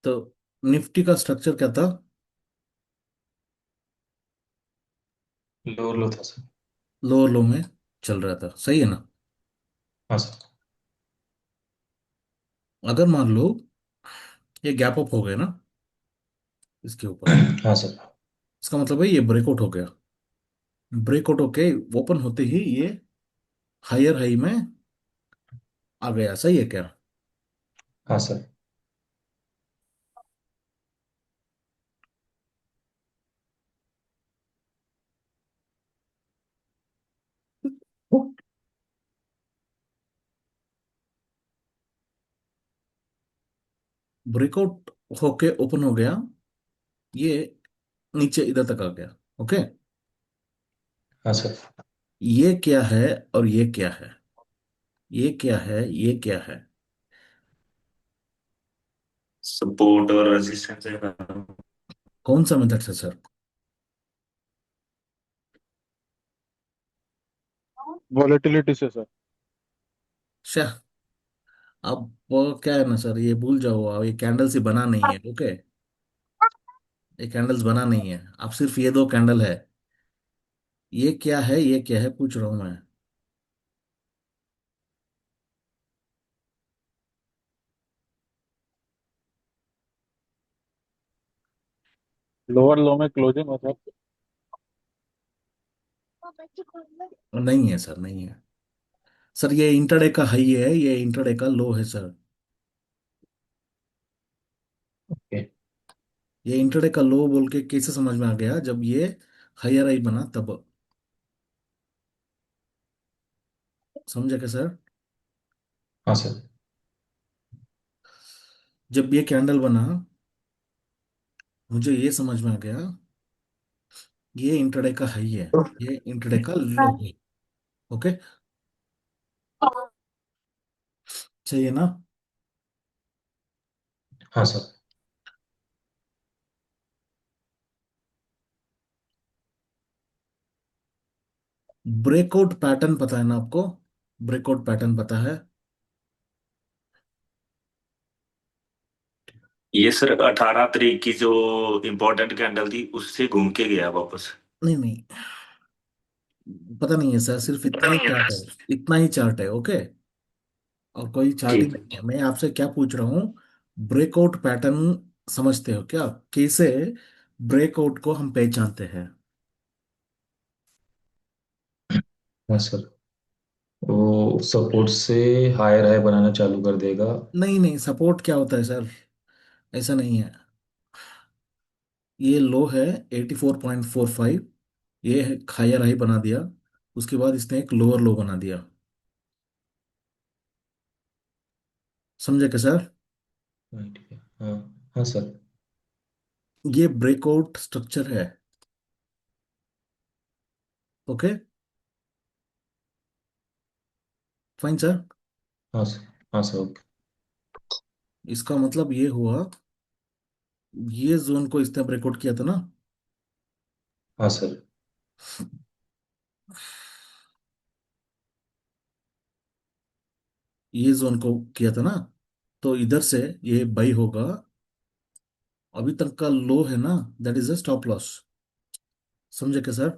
तो निफ्टी का स्ट्रक्चर क्या था? लोअर लो था सर। लोअर लो में चल रहा था, सही है ना? हाँ सर। अगर मान लो ये गैप अप हो गया ना इसके ऊपर, हाँ सर। इसका मतलब है ये ब्रेकआउट हो गया। ब्रेकआउट होके ओपन होते ही ये हायर हाई में आ गया, सही है क्या? हाँ सर। ब्रेकआउट होके ओपन हो गया, ये नीचे इधर तक आ गया। ओके, हाँ सर। ये क्या है और ये क्या है? ये क्या है, ये क्या है? सपोर्ट और रेजिस्टेंस है। कौन सा मेथड है सर? वॉलेटिलिटी से सर। शाह, अब वो क्या है ना सर, ये भूल जाओ, अब ये कैंडल्स ही बना नहीं है। ओके, ये कैंडल्स बना नहीं है, अब सिर्फ ये दो कैंडल है। ये क्या है, ये क्या है पूछ रहा हूं मैं। लोअर लो में क्लोजिंग है सर। नहीं है सर, नहीं है सर। ये इंटरडे का हाई है, ये इंटरडे का लो है सर। ओके। ये इंटरडे का लो बोल के कैसे समझ में आ गया? जब ये हायर हाई बना तब। समझे क्या सर? हाँ सर। जब ये कैंडल बना, मुझे ये समझ में आ गया ये इंटरडे का हाई है, ये इंटरडे का लो है। ओके, चाहिए ना? हाँ सर। ब्रेकआउट पैटर्न पता है ना आपको? ब्रेकआउट पैटर्न पता है? ये सर 18 तारीख की जो इम्पोर्टेंट कैंडल थी उससे घूम के गया वापस। नहीं नहीं, पता नहीं है सर, सिर्फ इतना ही चार्ट है। इतना ही चार्ट है। ओके, और कोई चार्टिंग ठीक नहीं है। है। मैं आपसे क्या पूछ रहा हूँ, ब्रेकआउट पैटर्न समझते हो क्या? कैसे ब्रेकआउट को हम पहचानते हैं? हाँ सर। वो सपोर्ट से हायर हाई बनाना चालू कर देगा। नहीं नहीं, सपोर्ट क्या होता है सर? ऐसा नहीं है। ये लो है 84.45, ये है हायर हाई बना दिया, उसके बाद इसने एक लोअर लो बना दिया। समझे क्या सर? हाँ, ठीक है। हाँ। हाँ सर। ये ब्रेकआउट स्ट्रक्चर है। Okay, fine sir. हाँ सर। हाँ सर। ओके। इसका मतलब ये हुआ, ये जोन को इसने ब्रेकआउट किया था ना, हाँ सर। ये जोन को किया था ना, तो इधर से ये बाई होगा। अभी तक का लो है ना, that is a stop loss. समझे क्या सर?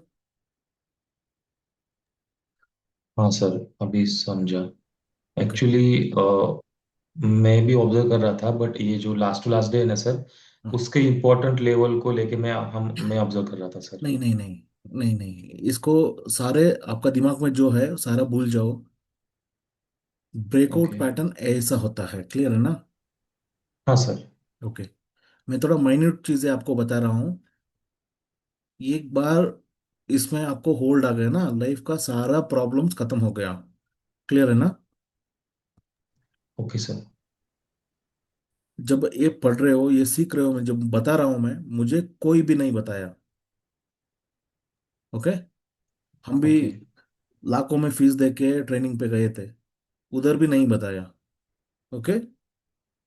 हाँ सर। अभी समझा। ओके। एक्चुअली मैं भी ऑब्जर्व कर रहा था, बट ये जो लास्ट टू लास्ट डे है ना सर, हाँ। उसके इम्पोर्टेंट लेवल को लेके मैं ऑब्जर्व कर रहा था सर। नहीं नहीं नहीं, नहीं नहीं, इसको सारे आपका दिमाग में जो है सारा भूल जाओ। Breakout okay. पैटर्न ऐसा होता है, क्लियर है ना? हाँ सर। ओके, मैं थोड़ा माइन्यूट चीजें आपको बता रहा हूँ। एक बार इसमें आपको होल्ड आ गया ना, लाइफ का सारा प्रॉब्लम्स खत्म हो गया। क्लियर है ना? Okay sir. जब ये पढ़ रहे हो, ये सीख रहे हो, मैं जब बता रहा हूं, मैं मुझे कोई भी नहीं बताया। ओके, हम भी ओके। लाखों में फीस दे के ट्रेनिंग पे गए थे, उधर भी नहीं बताया। ओके,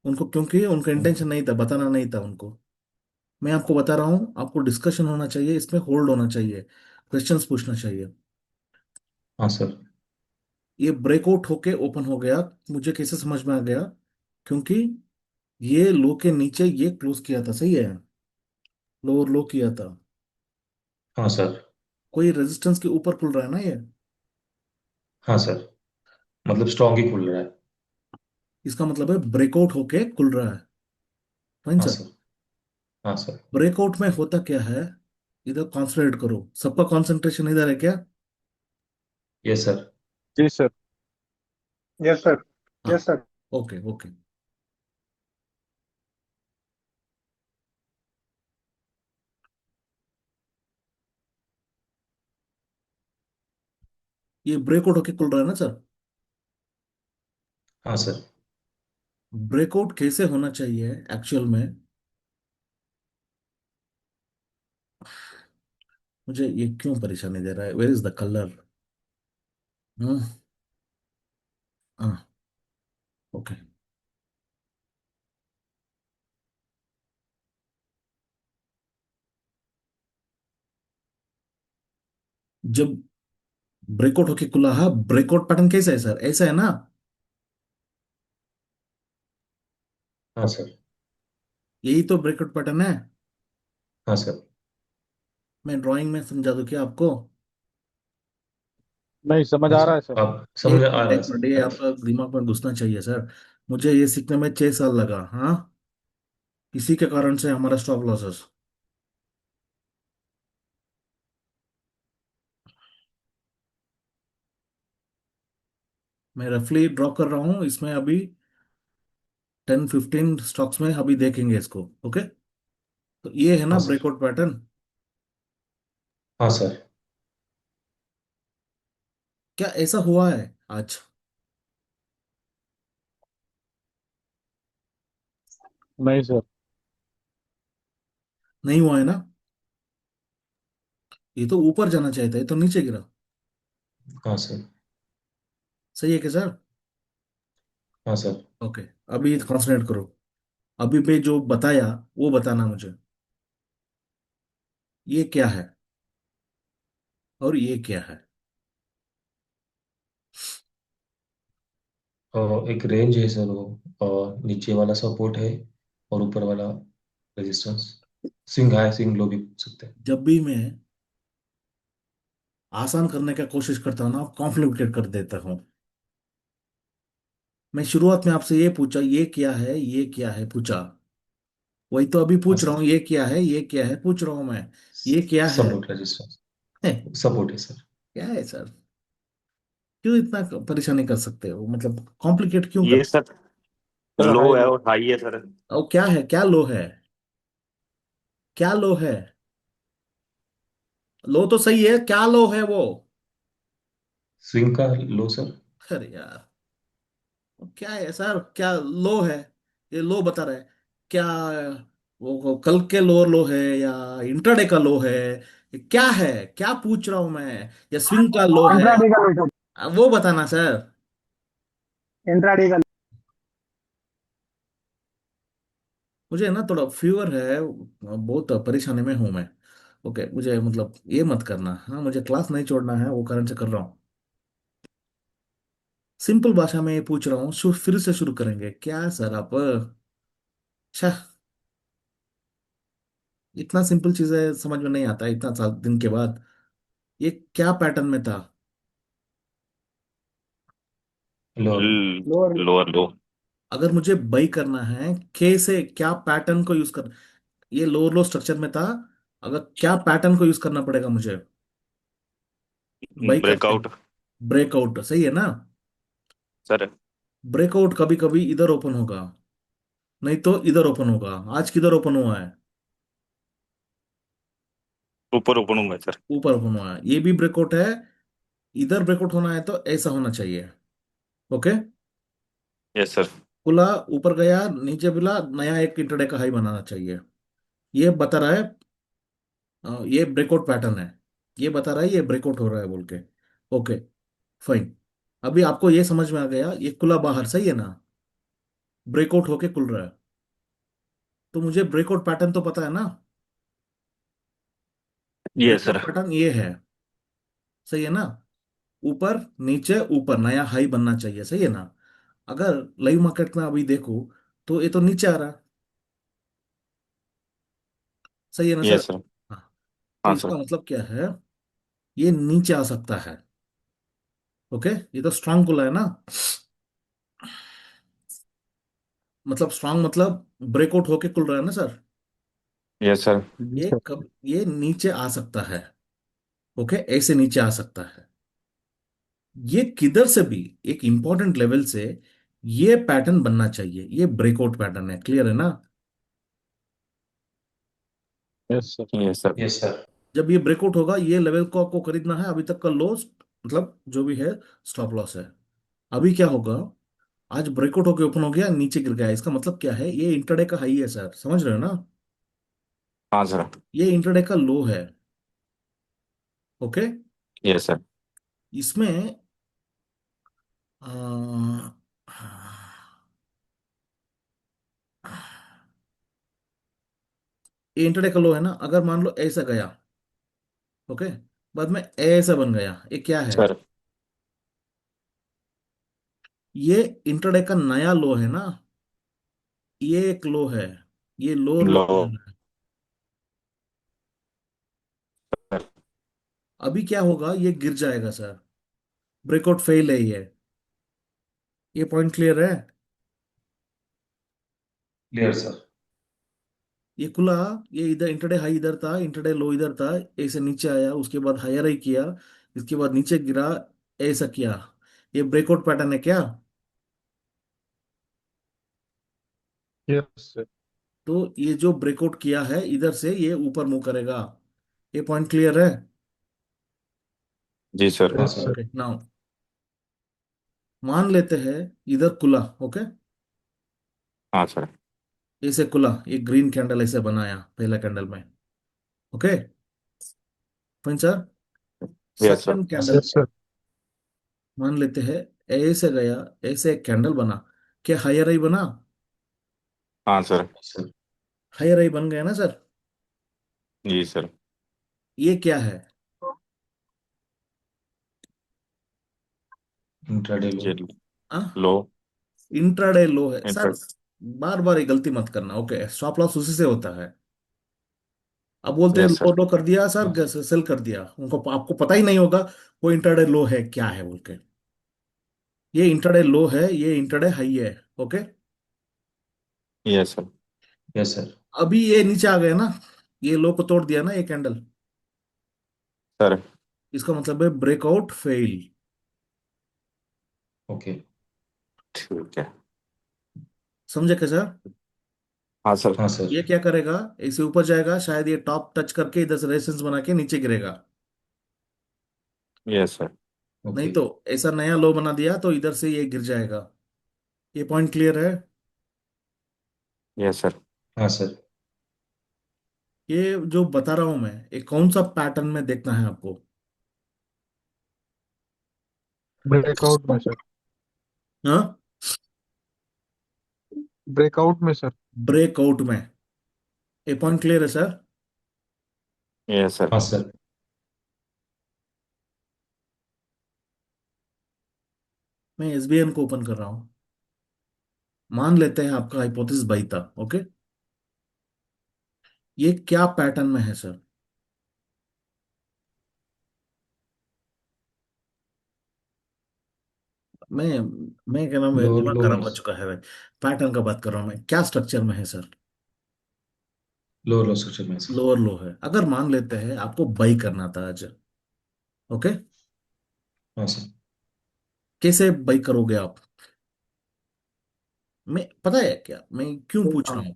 उनको क्योंकि उनका ओके। इंटेंशन नहीं था, बताना नहीं था उनको। मैं आपको बता रहा हूँ, आपको डिस्कशन होना चाहिए, इसमें होल्ड होना चाहिए, क्वेश्चंस पूछना चाहिए। हाँ सर। ये ब्रेकआउट होके ओपन हो गया, मुझे कैसे समझ में आ गया? क्योंकि ये लो के नीचे ये क्लोज किया था, सही है। लोअर लो किया था। हाँ सर। कोई रेजिस्टेंस के ऊपर खुल रहा है ना ये। हाँ सर, मतलब स्ट्रांग ही खुल रहा है। इसका मतलब है ब्रेकआउट होके खुल रहा है। फाइन हाँ सर। सर। हाँ सर। ब्रेकआउट में होता क्या है, इधर कॉन्सेंट्रेट करो, सबका कंसंट्रेशन इधर है क्या। Yes sir. जी सर। Yes sir. हाँ। Yes sir. Okay okay. ये ब्रेकआउट होके खुल रहा है ना सर। हाँ सर। ब्रेकआउट कैसे होना चाहिए एक्चुअल में, मुझे ये क्यों परेशानी दे रहा है, वेयर इज द कलर। हाँ। हाँ। ओके। जब ब्रेकआउट होके खुला है, ब्रेकआउट पैटर्न कैसा है सर, ऐसा है ना। हाँ सर। यही तो ब्रेकआउट पैटर्न है। हाँ सर। मैं ड्राइंग में समझा दूं क्या आपको। नहीं, समझ हाँ आ रहा सर, है सर। आप समझ आ रहा है एक मिनट, ये सर। आपका दिमाग में घुसना चाहिए सर। मुझे ये सीखने में 6 साल लगा, हाँ। इसी के कारण से हमारा स्टॉप लॉसेस। मैं रफली ड्रॉ कर रहा हूँ इसमें अभी। 10-15 स्टॉक्स में अभी देखेंगे इसको, ओके। तो ये है ना हाँ सर। Breakout pattern. हाँ सर। क्या ऐसा हुआ है आज। नहीं सर। नहीं हुआ है ना। ये तो ऊपर जाना चाहिए था, ये तो नीचे गिरा। हाँ सर। सही है क्या सर। हाँ सर। ओके। अभी कॉन्सेंट्रेट करो। अभी पे जो बताया वो बताना मुझे। ये क्या है और ये क्या है। एक रेंज है सर वो, नीचे वाला सपोर्ट है और ऊपर वाला resistance. Swing high swing low भी पूछ सकते हैं। जब भी मैं आसान करने का कोशिश करता हूँ ना, कॉम्प्लिकेटेड कर देता हूँ। मैं शुरुआत में आपसे ये पूछा, ये क्या है, ये क्या है पूछा। वही तो अभी हाँ पूछ रहा हूँ, सर। ये क्या है, ये क्या है पूछ रहा हूँ मैं। ये क्या है। Support resistance. है, सपोर्ट है सर। क्या है सर। क्यों इतना परेशानी कर सकते हो, मतलब कॉम्प्लिकेट क्यों कर। ये सर सर लो हाई है लो। और हाई है सर। और क्या है, क्या लो है। क्या लो है। लो तो सही है, क्या लो है वो। स्विंग का लो सर। अरे यार, क्या है सर, क्या लो है। ये लो बता रहा है क्या। वो कल के लोअर लो है या इंट्राडे का लो है। ये क्या है, क्या पूछ रहा हूं मैं। या स्विंग का लो है। इंट्राडे का लो सर। वो बताना सर। इंट्राडे का। मुझे ना थोड़ा फीवर है, बहुत परेशानी में हूं मैं। ओके, मुझे मतलब ये मत करना, हाँ, मुझे क्लास नहीं छोड़ना है, वो कारण से कर रहा हूँ। सिंपल भाषा में ये पूछ रहा हूँ, फिर से शुरू करेंगे क्या सर आप। अच्छा। इतना सिंपल चीजें समझ में नहीं आता इतना साल दिन के बाद। ये क्या पैटर्न में था। लो। लोअर। लोअर लो। अगर मुझे बाई करना है, के से क्या पैटर्न को यूज कर। ये लोअर लो स्ट्रक्चर में था। अगर क्या पैटर्न को यूज करना पड़ेगा मुझे बाई करते। ब्रेकआउट। ब्रेकआउट सही है ना। सर ब्रेकआउट कभी कभी इधर ओपन होगा, नहीं तो इधर ओपन होगा। आज किधर ओपन हुआ है। ऊपर ओपन होंगे सर। ऊपर ओपन हुआ है, ये भी ब्रेकआउट है। इधर ब्रेकआउट होना है तो ऐसा होना चाहिए। ओके। Yes sir. खुला, ऊपर गया, नीचे मिला, नया एक इंटरडे का हाई बनाना चाहिए। ये बता रहा है ये ब्रेकआउट पैटर्न है। ये बता रहा है ये ब्रेकआउट हो रहा है बोल के। ओके। फाइन। अभी आपको ये समझ में आ गया, ये खुला बाहर, सही है ना। ब्रेकआउट होके खुल रहा है। तो मुझे ब्रेकआउट पैटर्न तो पता है ना। Yes breakout sir. पैटर्न ये है, सही है ना। ऊपर नीचे ऊपर नया हाई बनना चाहिए, सही है ना। अगर लाइव मार्केट में अभी देखो, तो ये तो नीचे आ रहा है, सही है ना सर? Yes sir. हाँ। तो हाँ इसका सर। मतलब क्या है, ये नीचे आ सकता है। ओके, ये तो स्ट्रांग खुला है ना, मतलब स्ट्रांग मतलब ब्रेकआउट होके खुल रहा है ना सर। Yes sir. जी ये सर। कब ये नीचे आ सकता है। ओके, ऐसे नीचे आ सकता है। ये किधर से भी एक इंपॉर्टेंट लेवल से ये पैटर्न बनना चाहिए, ये ब्रेकआउट पैटर्न है, क्लियर है ना? Yes sir. Yes sir. Yes sir. जब ये ब्रेकआउट होगा, ये लेवल को आपको खरीदना है, अभी तक का लो मतलब जो भी है स्टॉप लॉस है। अभी क्या होगा, आज ब्रेकआउट होके ओपन हो गया, नीचे गिर गया, इसका मतलब क्या है, ये इंटरडे का हाई है सर, समझ रहे हो ना? हाँ सर। ये इंटरडे का लो है। ओके। Yes sir. इसमें आ, ये इंटरडे का लो है ना, अगर मान लो ऐसा गया, ओके, बाद में ऐसा बन गया, ये क्या है? सर। ये इंटरडे का नया लो है ना, ये एक लो है, ये लोअर लो लो। है। अभी क्या होगा, ये गिर जाएगा सर, ब्रेकआउट फेल है ये पॉइंट क्लियर है? Clear sir. ये खुला, ये इधर इंटरडे हाई इधर था, इंटरडे लो इधर था, ऐसे नीचे आया, उसके बाद हायर हाई किया, इसके बाद नीचे गिरा, ऐसा किया, ये ब्रेकआउट पैटर्न है क्या? Yes sir. तो ये जो ब्रेकआउट किया है इधर से, ये ऊपर मूव करेगा, ये पॉइंट क्लियर है? जी सर। हाँ yes sir. Sir. Okay, now मान लेते हैं इधर खुला, ओके, हाँ सर। ऐसे खुला, ये ग्रीन कैंडल ऐसे बनाया पहला कैंडल में, okay fine sir. Yes sir. Second candle yes में सर। मान लेते हैं ऐसे गया, ऐसे एक कैंडल बना, क्या हायर हाई बना? हाँ सर। सर। हायर हाई बन गया ना सर? जी सर। ये क्या है? इंट्राडे लो। ये आ? लो। इंट्राडे लो है सर। इंटर। बार बार ये गलती मत करना, ओके, स्टॉप लॉस उसी से होता है। अब बोलते हैं यस लो सर। लो कर दिया सर, हाँ सेल कर दिया, उनको आपको पता ही नहीं होगा वो इंट्राडे लो है क्या है बोल के। ये इंट्राडे लो है, ये इंट्राडे हाई है। Okay, yes sir. Yes sir. अभी ये नीचे आ गया ना, ये लो को तोड़ दिया ना ये कैंडल, सर। इसका मतलब है ब्रेकआउट फेल। ओके। ठीक है। समझे कैसा? हाँ सर। हाँ सर। ये क्या करेगा, ऐसे ऊपर जाएगा, शायद ये टॉप टच करके इधर से रेजिस्टेंस बना के नीचे गिरेगा, यस सर। नहीं ओके। तो ऐसा नया लो बना दिया तो इधर से ये गिर जाएगा। ये पॉइंट क्लियर है? Yes sir. हाँ। हाँ सर। ये जो बता रहा हूं मैं, ये कौन सा पैटर्न में देखना है आपको? ब्रेकआउट में सर। हाँ, ब्रेकआउट में सर। ब्रेकआउट में। ये पॉइंट क्लियर है सर? Yes sir. हाँ सर। मैं एसबीएन को ओपन कर रहा हूं, मान लेते हैं आपका हाइपोथेसिस सही था, ओके। ये क्या पैटर्न में है सर? मैं मैं कह रहा हूँ, मेरा लोअर दिमाग लो। खराब हो चुका है भाई। पैटर्न का बात कर रहा हूँ मैं, क्या स्ट्रक्चर में है सर? लोअर लो स्ट्रक्चर में सर। लोअर लो है, अगर मान लेते हैं आपको बाई करना था आज, ओके, हाँ सर। कैसे बाई करोगे आप? मैं पता है क्या, मैं क्यों पूछ रहा हूँ?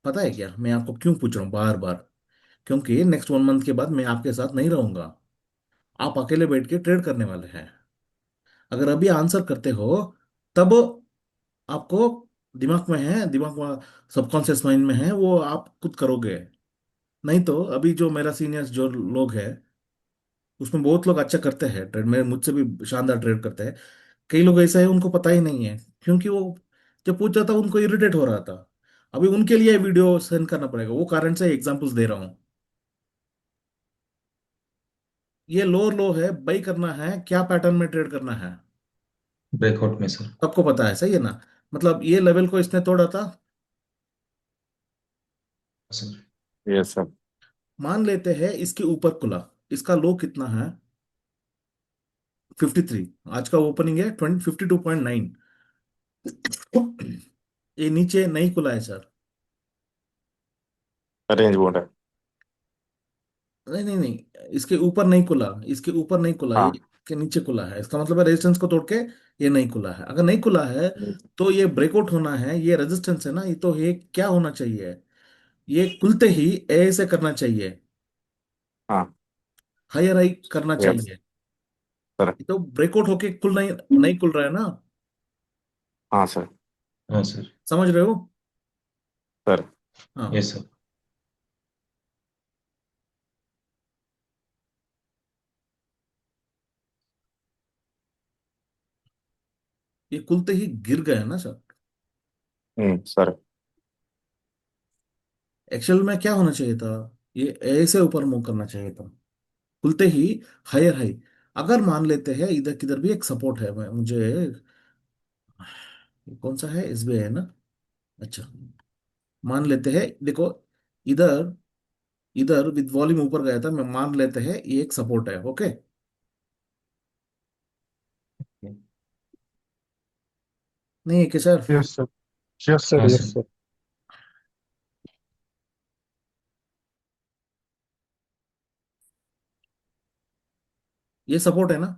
पता है क्या, मैं आपको क्यों पूछ रहा हूँ बार बार? क्योंकि नेक्स्ट 1 मंथ के बाद मैं आपके साथ नहीं रहूंगा, आप अकेले बैठ के ट्रेड करने वाले हैं। अगर अभी आंसर करते हो, तब आपको दिमाग में है, दिमाग में सबकॉन्शियस माइंड में है, वो आप खुद करोगे। नहीं तो अभी जो मेरा सीनियर्स जो लोग हैं, उसमें बहुत लोग अच्छा करते हैं ट्रेड, मेरे मुझसे भी शानदार ट्रेड करते हैं। कई लोग ऐसा है उनको पता ही नहीं है, क्योंकि वो जब पूछ रहा था उनको इरिटेट हो रहा था। अभी उनके लिए वीडियो सेंड करना पड़ेगा, वो कारण से एग्जांपल्स दे रहा हूँ। ये लोअर लो है, बाई करना है, क्या पैटर्न में ट्रेड करना है? ब्रेकआउट में सर। सबको पता है, सही है ना? मतलब ये लेवल को इसने तोड़ा था। सर। Yes sir. मान लेते हैं इसके ऊपर खुला, इसका लो कितना है? 53। आज का ओपनिंग है 52.9। ये नीचे नहीं खुला है सर। रेंज बोर्ड है। नहीं नहीं नहीं, इसके ऊपर नहीं खुला, इसके ऊपर नहीं खुला, ये हाँ। के नीचे खुला है। इसका मतलब है रेजिस्टेंस को तोड़ के ये नहीं खुला है। अगर नहीं खुला है तो ये ब्रेकआउट होना है। ये रेजिस्टेंस है ना, ये तो ये क्या होना चाहिए? ये खुलते ही ऐसे करना चाहिए, हाँ। हायर हाई करना यस चाहिए। सर। ये तो ब्रेकआउट होके खुल नहीं, नहीं खुल रहा है ना। हाँ सर। हाँ सर। समझ रहे हो? सर। हाँ। Yes sir. ये खुलते ही गिर गया ना सर। सर। एक्चुअल में क्या होना चाहिए था? ये ऐसे ऊपर मूव करना चाहिए था, खुलते ही हायर हाई। अगर मान लेते हैं इधर किधर भी एक सपोर्ट है, मुझे कौन सा है, एसबीआई है ना। अच्छा, मान लेते हैं, देखो इधर, इधर विद वॉल्यूम ऊपर गया था, मैं मान लेते हैं ये एक सपोर्ट है, ओके? नहीं है कि sir? Yes sir. Yes sir. हाँ यस सर। सर। ये सपोर्ट है ना।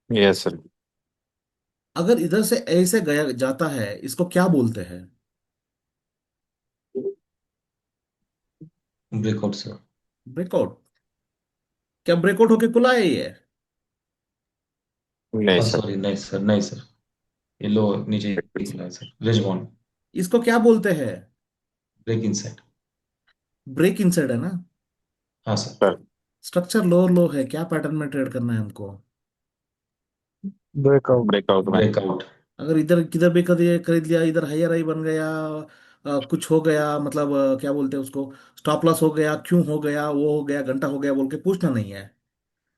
Yes sir. अगर इधर से ऐसे गया जाता है, इसको क्या बोलते हैं? Breakout sir. ब्रेकआउट। क्या ब्रेकआउट होके खुला है ये? नहीं हाँ सर। सॉरी, नहीं सर, नहीं सर। ये लो नीचे निकला है सर, रिजबॉन्ड। इसको क्या बोलते हैं? Break inside. ब्रेक इनसाइड है ना। हाँ सर। सर। स्ट्रक्चर लोअर लो है, क्या पैटर्न में ट्रेड करना है हमको? ब्रेकआउट। ब्रेकआउट में। ब्रेकआउट। अगर इधर किधर भी खरीद खरीद लिया, इधर हायर हाई बन गया, कुछ हो गया, मतलब क्या बोलते हैं उसको, स्टॉप लॉस हो गया, क्यों हो गया, वो हो गया, घंटा हो गया बोल के पूछना नहीं है।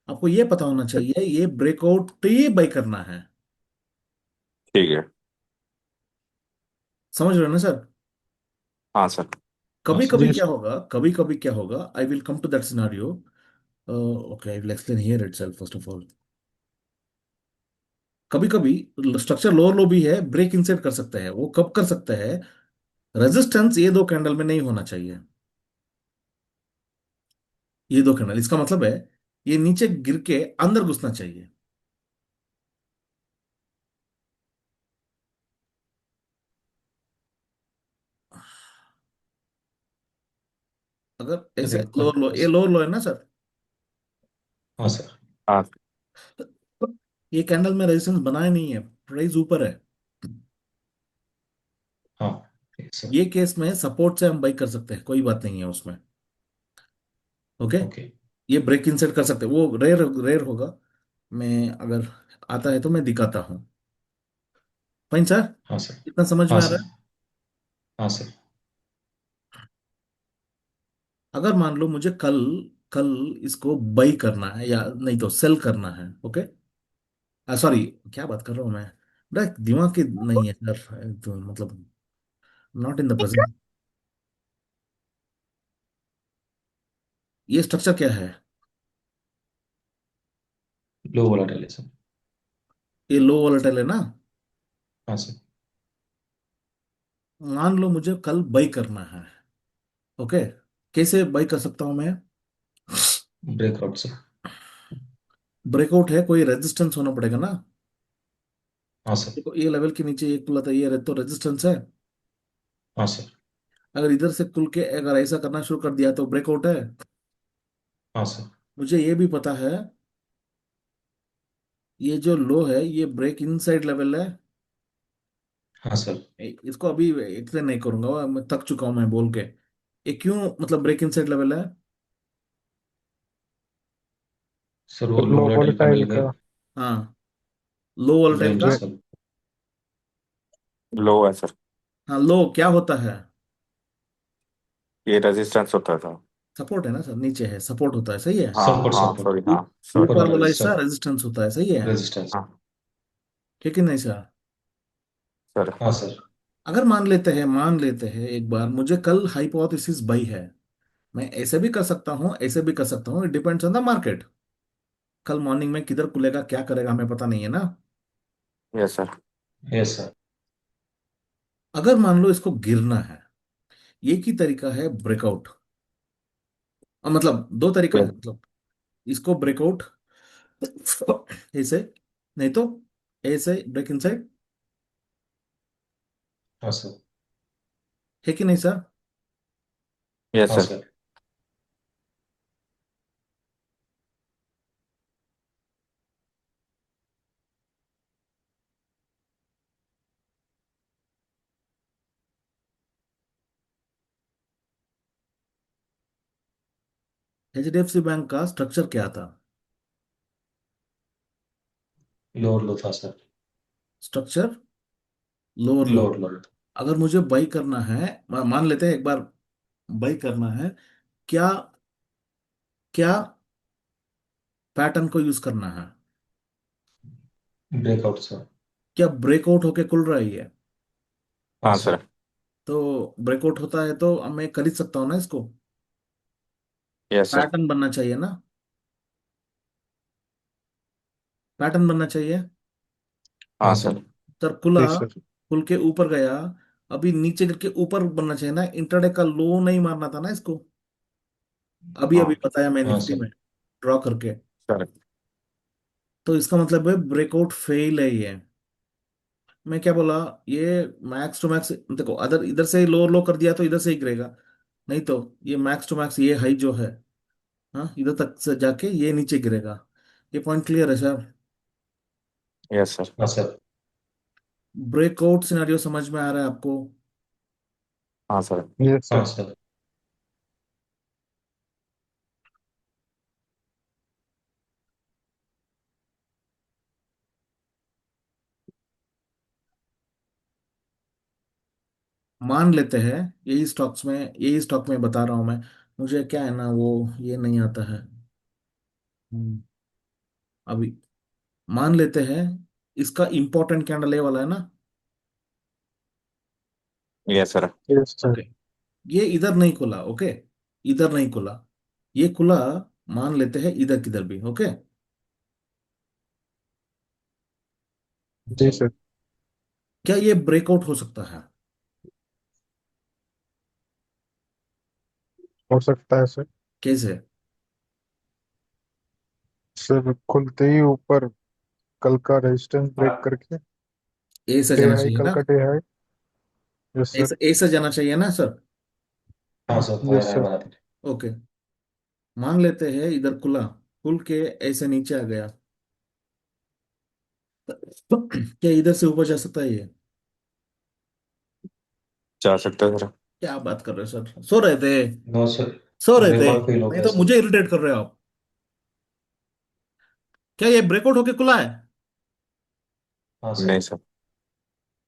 आपको ये पता होना चाहिए ये ब्रेकआउट ही बाई करना है। ठीक है। समझ रहे हो ना सर? हाँ सर। हाँ कभी सर। कभी जी क्या सर। होगा, कभी कभी क्या होगा, I will come to that scenario. Okay, I will explain here itself first of all. कभी कभी स्ट्रक्चर लोअर लो भी है, ब्रेक इनसेट कर सकते हैं। वो कब कर सकते हैं? रेजिस्टेंस ये दो कैंडल में नहीं होना चाहिए। ये दो कैंडल, इसका मतलब है ये नीचे गिर के अंदर घुसना चाहिए। अगर ऐसे लोअर लो, ब्रेकआउट ये सर। लोअर लो है ना सर। हाँ सर। हाँ। ये कैंडल में रेजिस्टेंस बनाए नहीं है, प्राइस ऊपर है। हाँ। Yes sir. ये केस में सपोर्ट से हम बाई कर सकते हैं, कोई बात नहीं है उसमें। ओके। ओके। ये ब्रेक इनसेट कर सकते हैं, वो रेयर रेयर होगा। मैं अगर आता है तो मैं दिखाता हूँ। फाइन सर, हाँ सर। इतना समझ हाँ में आ रहा सर। है? हाँ सर। अगर मान लो मुझे कल, कल इसको बाई करना है या नहीं तो सेल करना है, ओके? सॉरी, क्या बात कर रहा हूँ मैं, बड़ा दिमाग की नहीं है सर, तो मतलब नॉट इन द प्रेजेंट। ये स्ट्रक्चर क्या है? लो वोलाटाइल है सर। ये लो वोलेटाइल है ना। हाँ सर। मान लो मुझे कल बाई करना है, ओके? कैसे बाई कर सकता हूं मैं? Breakout sir. ब्रेकआउट है, कोई रेजिस्टेंस होना पड़ेगा ना। हाँ सर। देखो ये लेवल के नीचे एक खुला था, ये तो रेजिस्टेंस है। हाँ सर। अगर इधर से खुल के अगर ऐसा करना शुरू कर दिया तो ब्रेकआउट है। हाँ सर। मुझे ये भी पता है ये जो लो है ये ब्रेक इनसाइड लेवल है। हाँ सर। इसको अभी एक्सप्लेन नहीं करूंगा, मैं थक चुका हूं मैं बोल के। ये क्यों मतलब ब्रेक इनसाइड लेवल है? सर वो लो लो वोलाटाइल वोलेटाइल कैंडल का का हाँ, लो वोल्टेज रेंज है का। ब्रेक। सर। लो है सर। हाँ, लो क्या होता है? ये रेजिस्टेंस होता था। सपोर्ट है ना सर, नीचे है सपोर्ट होता है, सही है। हाँ सपोर्ट हाँ सपोर्ट। सॉरी हाँ सॉरी। ऊपर ऊपर वाला वाला हिस्सा रेजिस्टर। रेजिस्टेंस होता है, सही है। रेजिस्टेंस। हाँ। ठीक है नहीं सर? सर। हाँ सर। अगर मान लेते हैं एक बार मुझे कल हाइपोथेसिस बाई है, मैं ऐसे भी कर सकता हूँ, ऐसे भी कर सकता हूँ, it depends on the market. कल मॉर्निंग में किधर खुलेगा क्या करेगा हमें पता नहीं है ना। Yes sir. Yes sir. अगर मान लो इसको गिरना है, एक ही तरीका है ब्रेकआउट। मतलब दो तरीका है, यस। मतलब इसको ब्रेकआउट ऐसे, नहीं तो ऐसे ब्रेक इनसाइड, हाँ सर। है कि नहीं सर? यस हाँ सर। सर। एचडीएफसी बैंक का स्ट्रक्चर क्या था? लोअर लो था सर। स्ट्रक्चर लोअर लो। लोअर लो। अगर मुझे बाई करना है, मान लेते हैं एक बार बाई करना है, क्या क्या पैटर्न को यूज करना है? Breakout sir. क्या ब्रेकआउट होके खुल रहा है ये? हाँ हाँ सर। सर। तो ब्रेकआउट होता है तो अब मैं खरीद सकता हूँ ना इसको। Yes sir. पैटर्न बनना चाहिए ना, पैटर्न बनना चाहिए। हाँ हाँ सर। सर। तर खुला, जी सर। खुल के ऊपर गया, अभी नीचे करके ऊपर बनना चाहिए ना, इंटरडे का लो नहीं मारना था ना इसको। अभी अभी हाँ बताया मैं हाँ निफ्टी सर। में ड्रॉ करके। सर। तो इसका मतलब है ब्रेकआउट फेल है ये। मैं क्या बोला, ये मैक्स टू मैक्स देखो, अदर इधर से लो लो कर दिया तो इधर से ही गिरेगा, नहीं तो ये मैक्स टू मैक्स ये हाई जो है, हाँ इधर तक से जाके ये नीचे गिरेगा। ये पॉइंट क्लियर है सर? Yes sir. हाँ सर। ब्रेकआउट सिनेरियो समझ में आ रहा है आपको? हाँ सर। यस हाँ सर। सर। मान लेते हैं यही स्टॉक में बता रहा हूं मैं, मुझे क्या है ना वो, ये नहीं आता है। हम्म, अभी मान लेते हैं इसका इंपॉर्टेंट कैंडल ये वाला है ना। Yes sir. Yes sir. Okay, ये इधर नहीं खुला, ओके, इधर नहीं खुला, ये खुला, मान लेते हैं इधर किधर भी, ओके। जी सर। सर। क्या ये ब्रेकआउट हो सकता है? हो सकता है सर। कैसे? सर खुलते ही ऊपर, कल का रेजिस्टेंस ब्रेक हाँ। करके, ए से डे जाना हाई, चाहिए कल ना, का डे हाई। Yes sir. ए से जाना चाहिए ना सर? हाँ sir, fire yes high sir. बना दीजिए। ओके, मान लेते हैं इधर खुला, खुल के ऐसे नीचे आ गया, तो क्या इधर से ऊपर जा सकता है ये? जा सकते हैं सर। क्या बात कर रहे हो सर, सो रहे थे? No sir. सो रहे थे? ब्रेकआउट फेल हो नहीं गया तो सर। मुझे इरिटेट कर रहे हो आप। क्या ये ब्रेकआउट होके खुला है? हाँ नहीं सर। सर।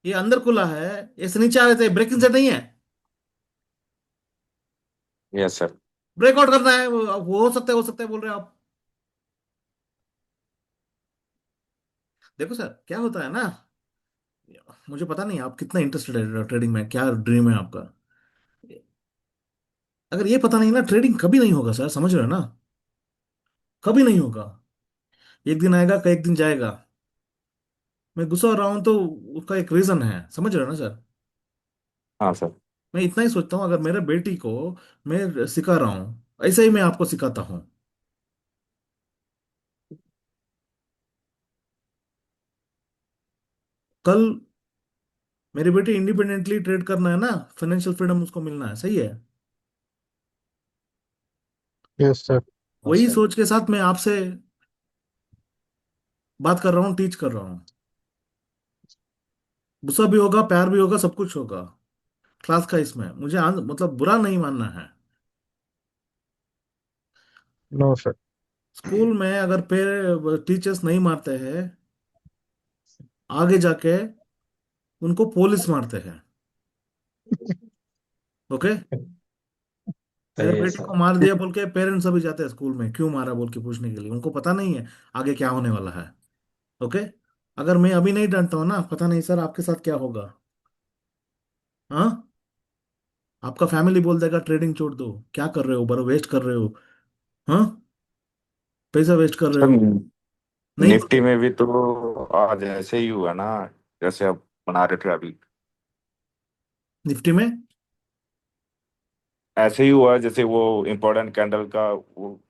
ये अंदर खुला है, ऐसे नीचे आ रहे थे, ब्रेकिंग से नहीं है। Yes sir. ब्रेकआउट करना है, वो हो सकता है, हो सकता है बोल रहे हो आप। देखो सर क्या होता है ना, मुझे पता नहीं आप कितना इंटरेस्टेड है ट्रेडिंग में, क्या ड्रीम है आपका। अगर ये पता नहीं ना, ट्रेडिंग कभी नहीं होगा सर, समझ रहे हो ना, कभी नहीं होगा। एक दिन आएगा का एक दिन जाएगा। मैं गुस्सा हो रहा हूं तो उसका एक रीजन है, समझ रहे हो ना सर। हाँ सर। मैं इतना ही सोचता हूँ, अगर मेरे बेटी को मैं सिखा रहा हूँ, ऐसे ही मैं आपको सिखाता हूँ। कल मेरी बेटी इंडिपेंडेंटली ट्रेड करना है ना, फाइनेंशियल फ्रीडम उसको मिलना है, सही है। Yes sir. हाँ वही सर। सोच के साथ मैं आपसे बात कर रहा हूँ, टीच कर रहा हूँ। गुस्सा भी होगा, प्यार भी होगा, सब कुछ होगा क्लास का, इसमें मुझे मतलब बुरा नहीं मानना है। No sir. स्कूल में अगर टीचर्स नहीं मारते हैं, आगे जाके उनको पुलिस मारते हैं, ओके। मेरे सही है बेटे सर। को मार दिया बोल के पेरेंट्स अभी जाते हैं स्कूल में, क्यों मारा बोल के पूछने के लिए, उनको पता नहीं है आगे क्या होने वाला है, ओके। अगर मैं अभी नहीं डांटता हूँ ना, पता नहीं सर आपके साथ क्या होगा। हाँ, आपका फैमिली बोल देगा ट्रेडिंग छोड़ दो, क्या कर रहे हो, बरो वेस्ट कर रहे हो। हाँ, पैसा वेस्ट कर रहे सर हो। नहीं निफ्टी बोले? में भी तो आज ऐसे ही हुआ ना, जैसे आप बना रहे थे अभी। निफ्टी में ऐसे ही हुआ जैसे वो इम्पोर्टेंट कैंडल का वो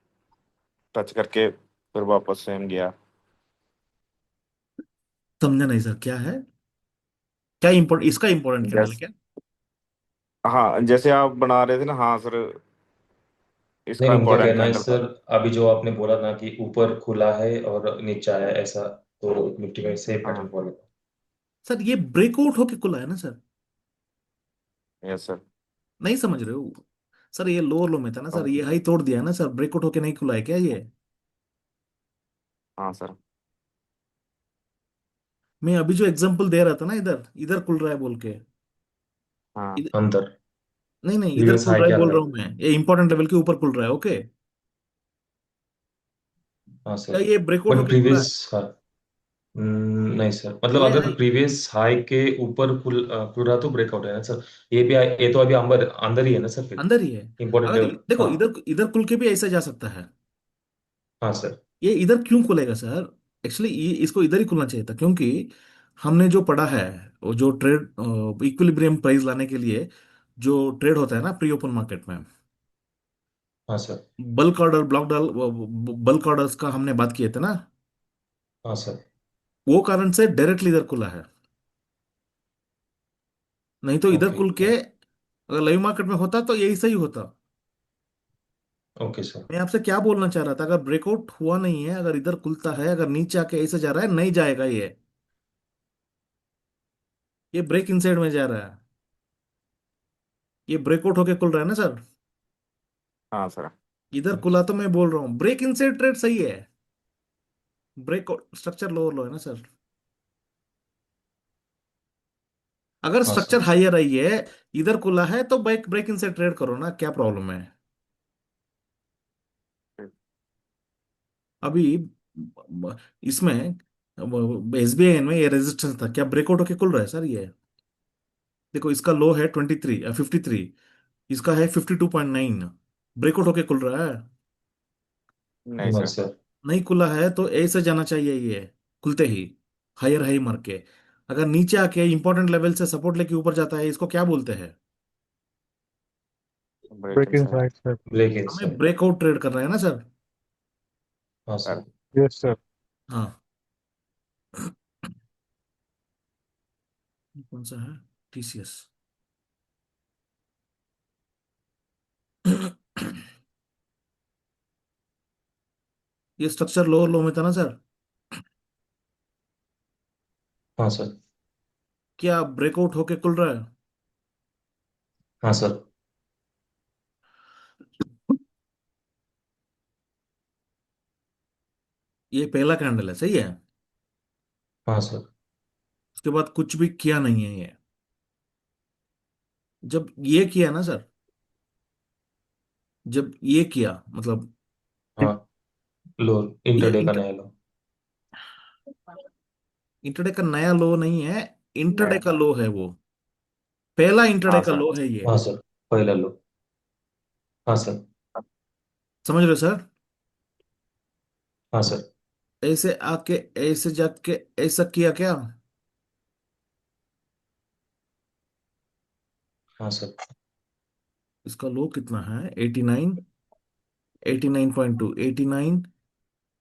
टच करके फिर वापस सेम गया। समझा नहीं सर, क्या है? क्या इम्पोर्ट, इसका इम्पोर्टेंट कैंडल है जैस क्या? हाँ, जैसे आप बना रहे थे ना, हाँ सर, नहीं इसका नहीं, मुझे इम्पोर्टेंट कहना है कैंडल था। सर, अभी जो आपने बोला ना कि ऊपर खुला है और नीचे आया है, ऐसा तो निफ्टी में सेम पैटर्न हाँ। फॉलो। सर ये ब्रेकआउट होके खुला है ना सर? Yes sir. नहीं समझ रहे हो? सर ये लोअर लो में था ना सर, ओके। ये हाई तोड़ दिया है ना सर, ब्रेकआउट होके नहीं खुला है क्या ये? हाँ सर। मैं अभी जो एग्जांपल दे रहा था ना, इधर इधर खुल रहा है बोल के। हाँ। इधर, अंदर। नहीं नहीं, इधर प्रीवियस खुल हाई रहा है के बोल रहा अंदर। हूँ मैं, ये इंपॉर्टेंट लेवल के ऊपर खुल रहा है, ओके। हाँ क्या सर। ये ब्रेकआउट बट होके खुला है? प्रीवियस, हाँ। नहीं सर, मतलब ये अगर हाई प्रीवियस हाई के ऊपर खुल रहा तो ब्रेकआउट है ना सर। ये तो अभी अंदर अंदर ही है ना सर, फिर अंदर ही है। इंपॉर्टेंट अगर लेवल। देखो, हाँ। इधर इधर खुल के भी ऐसा जा सकता है। हाँ सर। ये इधर क्यों खुलेगा सर? एक्चुअली ये इसको इधर ही खुलना चाहिए था, क्योंकि हमने जो पढ़ा है, वो जो ट्रेड इक्विलिब्रियम प्राइस लाने के लिए जो ट्रेड होता है ना प्री ओपन मार्केट में, हाँ sir. Bulk order, block doll, bulk orders का हमने बात किए थे ना, हाँ सर। वो कारण से डायरेक्टली इधर खुला है। नहीं तो इधर ओके। खुल के अगर लाइव मार्केट में होता तो यही सही होता। Okay sir. मैं आपसे क्या बोलना चाह रहा था, अगर ब्रेकआउट हुआ नहीं है, अगर इधर खुलता है, अगर नीचे आके ऐसे जा रहा है, नहीं जाएगा ये ब्रेक इनसाइड में जा रहा है। ये ब्रेकआउट होके खुल रहा है ना सर। हाँ सर। इधर खुला तो मैं बोल रहा हूँ ब्रेक इनसाइड ट्रेड सही है। ब्रेकआउट स्ट्रक्चर लोअर लो है ना सर। अगर हाँ स्ट्रक्चर सर। हाइयर आई है, इधर खुला है, तो ब्रेक ब्रेक इनसाइड ट्रेड करो ना, क्या प्रॉब्लम है? अभी इसमें एसबीआई में ये रेजिस्टेंस था, क्या ब्रेकआउट होके खुल रहा है सर ये? देखो इसका लो है 53, इसका है 52.9, ब्रेकआउट होके खुल रहा है। नहीं नहीं सर। सर। नहीं खुला है तो ऐसे जाना चाहिए ये, खुलते ही हायर हाई मार के। अगर नीचे आके इंपॉर्टेंट लेवल से सपोर्ट लेके ऊपर जाता है, इसको क्या बोलते हैं? Break in breaking side. Side sir. Break in हमें सर। ब्रेकआउट ट्रेड कर रहे हैं ना सर। हाँ सर। सर। Yes sir. हाँ। कौन सा है? टीसीएस। ये स्ट्रक्चर लोअर लो में था ना सर। हाँ सर। क्या ब्रेकआउट होके खुल रहा है? हाँ सर। ये पहला कैंडल है, सही है। हाँ सर। उसके बाद कुछ भी किया नहीं है ये। जब ये किया ना सर, जब ये किया मतलब, हाँ। लो, ये इंटरडे का नया लो। इंटरडे का नया लो नहीं है, इंटरडे नहीं। का लो है वो। पहला इंटरडे हाँ का सर। लो है ये। हाँ सर। पहला लो। हाँ सर। समझ रहे हो सर? हाँ सर। ऐसे आके ऐसे जाके ऐसा किया क्या? हाँ सर। इसका लो कितना है? 89, 89.2, 89,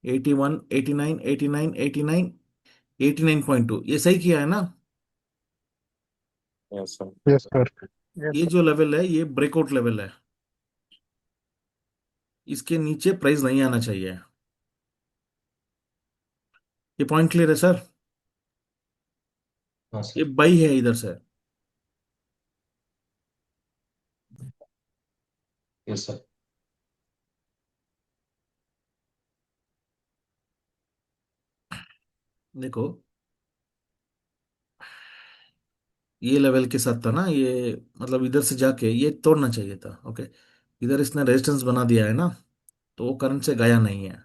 81, 89, 89, 89, 89.2, ये सही किया है ना? Yes sir. Yes sir. Yes ये सर। जो लेवल है ये ब्रेकआउट लेवल है। इसके नीचे प्राइस नहीं आना चाहिए। ये पॉइंट क्लियर है सर? हाँ ये सर। बाई है इधर से। Yes sir. देखो ये लेवल के साथ था ना ये, मतलब इधर से जाके ये तोड़ना चाहिए था, ओके। इधर इसने रेजिस्टेंस बना दिया है ना, तो वो करंट से गया नहीं है।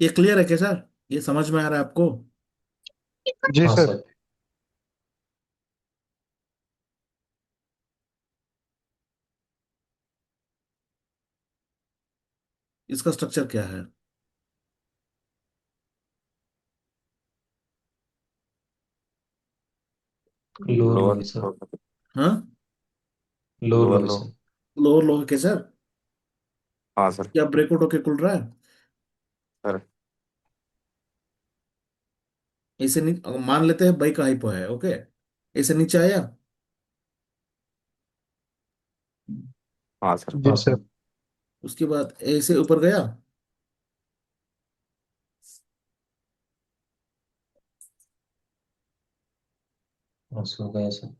ये क्लियर है क्या सर? ये समझ में आ रहा है आपको? जी हाँ सर। सर। इसका स्ट्रक्चर क्या है? लोअर लो लोअर है सर। हाँ, लोअर लो लोअर है लो। सर। लोअर लो है क्या सर? हाँ सर। क्या ब्रेकआउट होके खुल रहा है? सर। ऐसे मान लेते हैं बाई का हाइपो है, ओके। ऐसे नीचे आया। हाँ सर। जी हाँ सर। सर। उसके बाद ऐसे ऊपर गया। हाँ सो गया सर।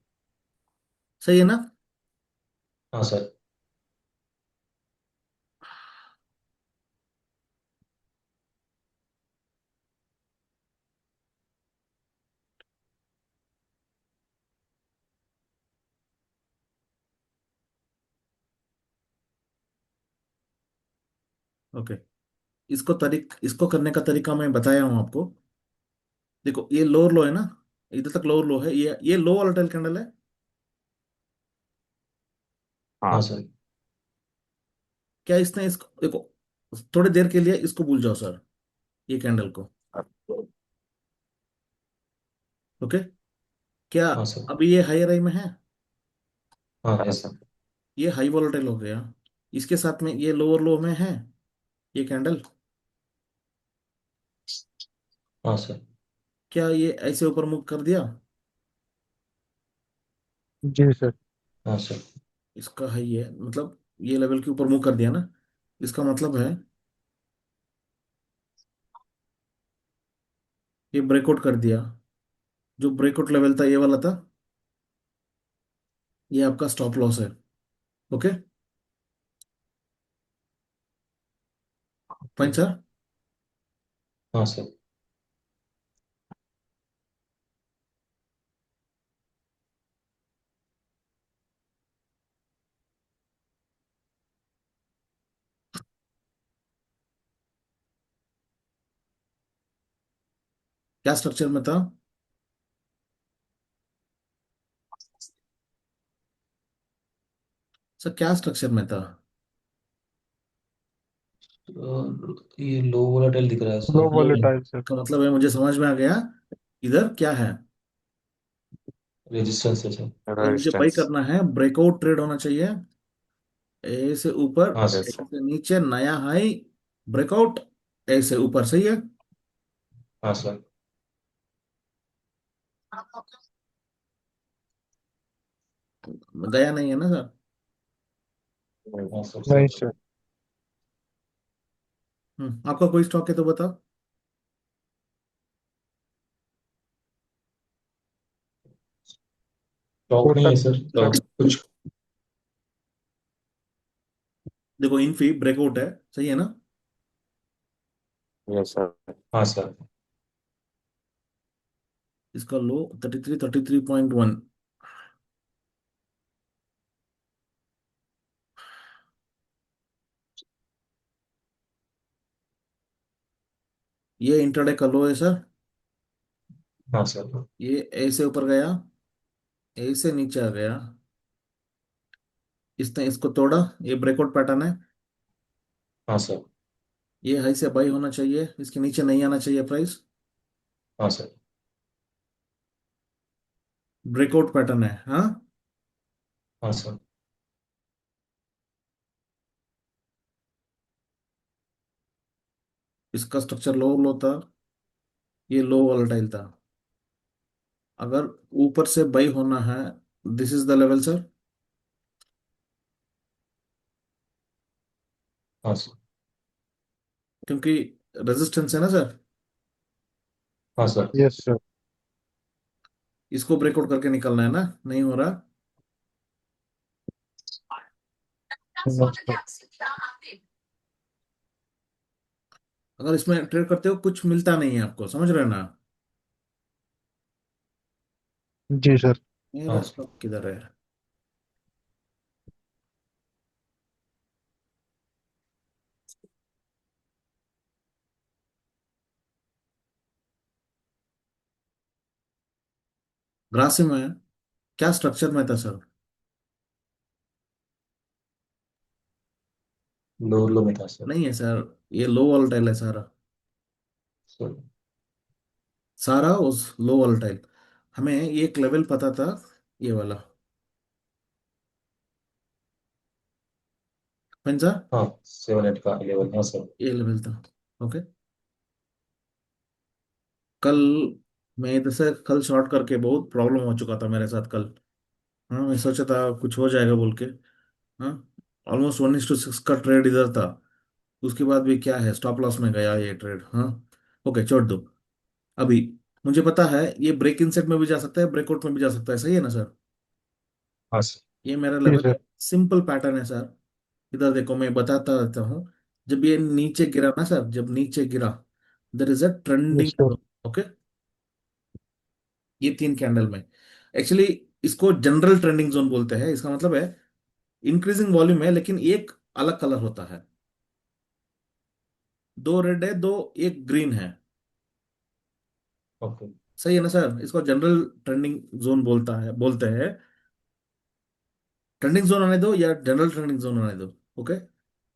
सही है ना? हाँ सर। ओके। इसको करने का तरीका मैं बताया हूं आपको। देखो, ये लोअर लो है ना। इधर तक लोअर लो है, ये लो वोलेटाइल कैंडल है। हाँ हाँ सर। क्या इसने इसको देखो, थोड़ी देर के लिए इसको भूल जाओ सर, ये कैंडल को। सर। ओके। क्या हाँ सर। अभी ये हाई राई में है? हाँ है हाँ सर। सर। ये हाई वोलेटाइल हो गया। इसके साथ में ये लोअर लो में है, ये कैंडल। हाँ सर। क्या ये ऐसे ऊपर मुख कर दिया? जी सर। हाँ सर। इसका हाई है मतलब, ये लेवल के ऊपर मुख कर दिया ना। इसका मतलब है ये ब्रेकआउट कर दिया। जो ब्रेकआउट लेवल था ये वाला था। ये आपका स्टॉप लॉस है। ओके। Fine okay. सर। हाँ सर। क्या स्ट्रक्चर में था? सर क्या स्ट्रक्चर में था? ये लो वोलेटाइल दिख रहा है low sir. Low. Volatile sir. का मतलब है, मुझे समझ में आ गया। इधर क्या है? रेजिस्टेंस है सर। अगर मुझे बाई रेजिस्टेंस। करना है, ब्रेकआउट ट्रेड होना चाहिए। ए से ऊपर, हाँ ए सर। यस। से नीचे नया हाई, ब्रेकआउट। ए से ऊपर, सही है। हाँ सर। गया नहीं है ना सर? हाँ सर नहीं सर। सर। आपका कोई स्टॉक है तो बताओ। स्टॉक नहीं है कोटक सर। सर। कुछ। देखो, इनफी ब्रेकआउट है, सही है ना? Yes sir. हाँ सर। इसका लो 33, 33.1। ये इंटरडे का लो है सर। हाँ सर। ये ए से ऊपर गया, ए से नीचे आ गया। इसने इसको तोड़ा। ये ब्रेकआउट पैटर्न है। हाँ सर। ये हाई से बाई होना चाहिए, इसके नीचे नहीं आना चाहिए प्राइस। हाँ सर। ब्रेकआउट पैटर्न है, हाँ। हाँ सर। इसका स्ट्रक्चर लो लो था। ये लो वोलेटाइल था। अगर ऊपर से बाई होना है, this is the level sir. हाँ सर। क्योंकि रेजिस्टेंस है ना सर। हाँ सर। Yes sir. इसको ब्रेकआउट करके निकलना है ना, नहीं हो रहा। No sir. अगर इसमें ट्रेड करते हो कुछ मिलता नहीं है आपको, समझ रहे हो ना? जी सर। मेरा हाँ सर। स्टॉक किधर है? ग्रासिम है। क्या स्ट्रक्चर में था सर? लोअर लो में था सर। नहीं है सर, ये लो वोलेटाइल है सारा। सर सारा उस लो वोलेटाइल। हमें एक लेवल पता था, ये वाला। कौन सा? हाँ, 7 8 का 11, हाँ सर। ये लेवल था। ओके। कल मैं इधर से कल शॉर्ट करके बहुत प्रॉब्लम हो चुका था मेरे साथ कल। हाँ, मैं सोचा था कुछ हो जाएगा बोल के। हाँ, ऑलमोस्ट 1:6 का ट्रेड इधर था। उसके बाद भी क्या है, स्टॉप लॉस में गया ये ट्रेड। हाँ। ओके, छोड़ दो। अभी मुझे पता है ये ब्रेक इन सेट में भी जा सकता है, ब्रेकआउट में भी जा सकता है, सही है ना सर? हाँ सर। ये मेरा जी लेवल है। सर। सिंपल पैटर्न है सर। इधर देखो, मैं बताता रहता हूँ। जब ये नीचे गिरा ना सर, जब नीचे गिरा, there is a yes trending. Sir. Okay. ये 3 कैंडल में एक्चुअली इसको जनरल ट्रेंडिंग जोन बोलते हैं। इसका मतलब है इंक्रीजिंग वॉल्यूम है, लेकिन एक अलग कलर होता है। दो रेड है, दो, एक ग्रीन है। ओके। सही है ना सर? इसको जनरल ट्रेंडिंग जोन बोलते हैं। ट्रेंडिंग जोन आने दो या जनरल ट्रेंडिंग जोन आने दो। ओके।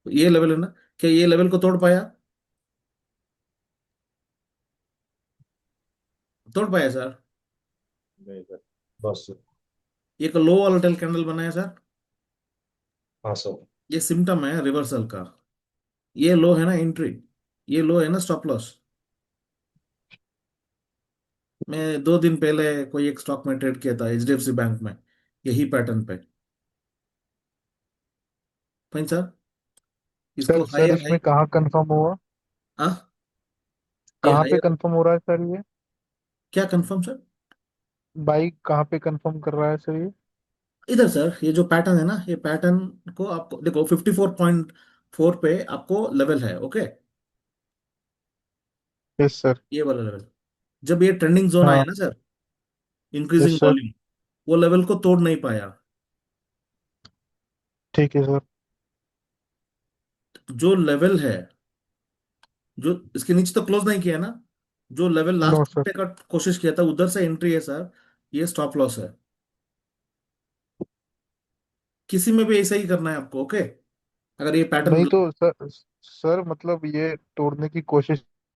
ये लेवल है ना, क्या ये लेवल को तोड़ पाया? तोड़ पाया सर? नहीं सर। बस सर। एक लो वोलेटाइल कैंडल बनाया सर। हाँ सर। ये सिम्टम है रिवर्सल का। ये लो है ना एंट्री, ये लो है ना स्टॉप लॉस। मैं 2 दिन पहले कोई एक स्टॉक में ट्रेड किया था, HDFC बैंक में, यही पैटर्न पे। Fine sir. इसको सर सर हायर हाई। इसमें कहाँ कंफर्म हुआ? हाँ, ये कहाँ पे हायर। कंफर्म हो रहा है सर ये? क्या कंफर्म सर? बाइक कहाँ पे कंफर्म कर रहा है सर ये? इधर सर, ये जो पैटर्न है ना, ये पैटर्न को आपको देखो 54.4 पे आपको लेवल है। ओके। Yes sir. ये वाला लेवल, जब ये ट्रेंडिंग जोन आया हाँ। ना sir, yes increasing sir. Volume, वो लेवल को तोड़ नहीं पाया। ठीक है सर। जो लेवल है, जो इसके नीचे तो क्लोज नहीं किया ना, जो लेवल नो लास्ट सर। पे का कोशिश किया था, उधर से एंट्री है सर। ये स्टॉप लॉस है। किसी में भी ऐसा ही करना है आपको। ओके। अगर ये पैटर्न, नहीं तो सर, सर मतलब ये तोड़ने की कोशिश